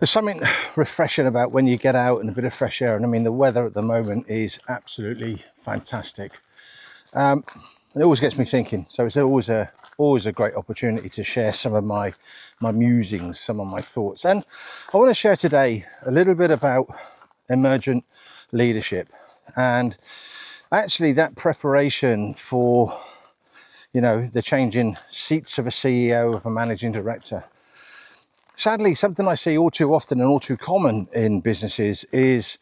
There's something refreshing about when you get out and a bit of fresh air. And I mean, the weather at the moment is absolutely fantastic. It always gets me thinking. So it's always a great opportunity to share some of my musings, some of my thoughts. And I want to share today a little bit about emergent leadership and actually that preparation for, the changing seats of a CEO, of a managing director. Sadly, something I see all too often and all too common in businesses is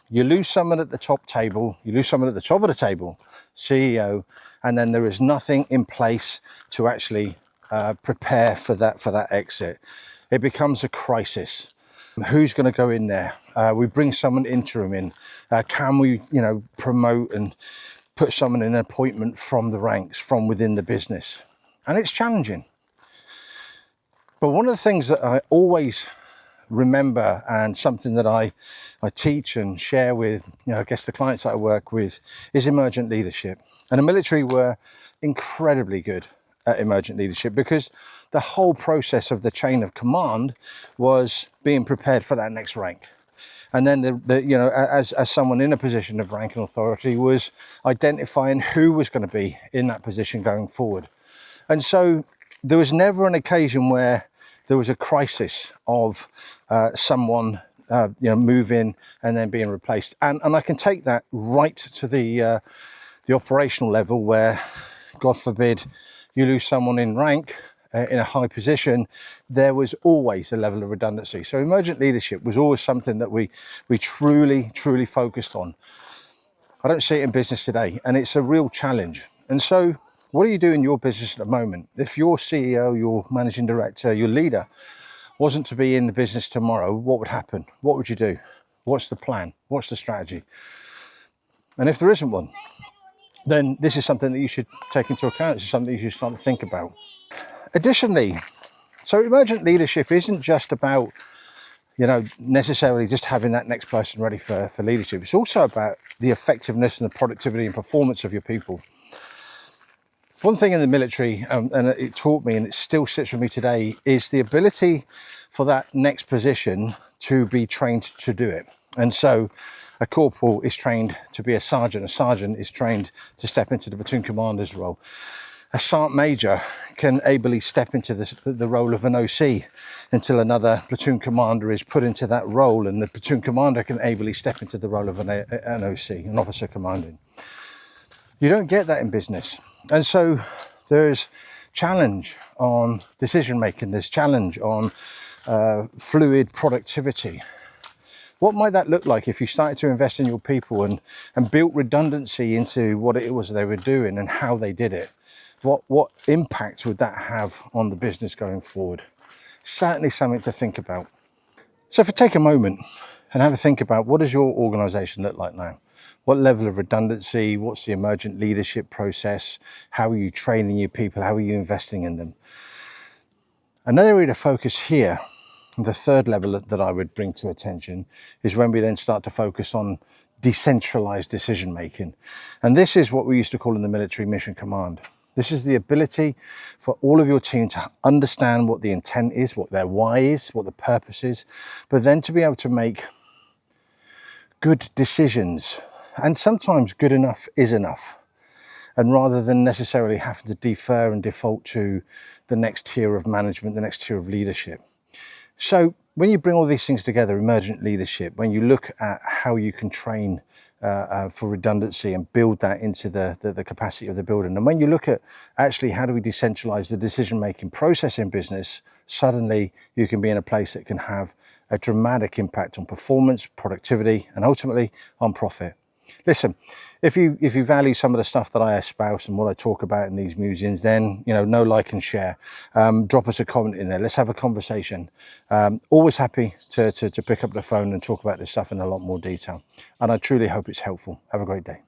you lose someone at the top table, you lose someone at the top of the table, CEO, and then there is nothing in place to actually prepare for that exit. It becomes a crisis. Who's going to go in there? We bring someone interim in. Can we, promote and put someone in an appointment from the ranks, from within the business? And it's challenging. But one of the things that I always remember, and something that I teach and share with, I guess the clients that I work with, is emergent leadership. And the military were incredibly good at emergent leadership because the whole process of the chain of command was being prepared for that next rank. And then as someone in a position of rank and authority, was identifying who was going to be in that position going forward. And so there was never an occasion where there was a crisis of someone moving and then being replaced. And I can take that right to the operational level where, God forbid, you lose someone in rank in a high position. There was always a level of redundancy. So emergent leadership was always something that we truly focused on. I don't see it in business today, and it's a real challenge. And so what do you do in your business at the moment? If your CEO, your managing director, your leader wasn't to be in the business tomorrow, what would happen? What would you do? What's the plan? What's the strategy? And if there isn't one, then this is something that you should take into account. It's something you should start to think about. Additionally, so emergent leadership isn't just about, necessarily just having that next person ready for leadership. It's also about the effectiveness and the productivity and performance of your people. One thing in the military, and it taught me, and it still sits with me today, is the ability for that next position to be trained to do it. And so a corporal is trained to be a sergeant is trained to step into the platoon commander's role. A sergeant major can ably step into the role of an OC until another platoon commander is put into that role, and the platoon commander can ably step into the role of an OC, an officer commanding. You don't get that in business. And so there's challenge on decision making, there's challenge on fluid productivity. What might that look like if you started to invest in your people and built redundancy into what it was they were doing and how they did it? What impact would that have on the business going forward? Certainly something to think about. So if you take a moment and have a think about, what does your organization look like now? What level of redundancy? What's the emergent leadership process? How are you training your people? How are you investing in them? Another area to focus here, the third level that I would bring to attention, is when we then start to focus on decentralized decision making. And this is what we used to call in the military mission command. This is the ability for all of your team to understand what the intent is, what their why is, what the purpose is, but then to be able to make good decisions. And sometimes good enough is enough. And rather than necessarily having to defer and default to the next tier of management, the next tier of leadership. So when you bring all these things together, emergent leadership, when you look at how you can train for redundancy and build that into the capacity of the building, and when you look at actually how do we decentralize the decision-making process in business, suddenly you can be in a place that can have a dramatic impact on performance, productivity, and ultimately on profit. Listen, if you value some of the stuff that I espouse and what I talk about in these musings, then know, like and share. Drop us a comment in there. Let's have a conversation. Always happy to pick up the phone and talk about this stuff in a lot more detail. And I truly hope it's helpful. Have a great day.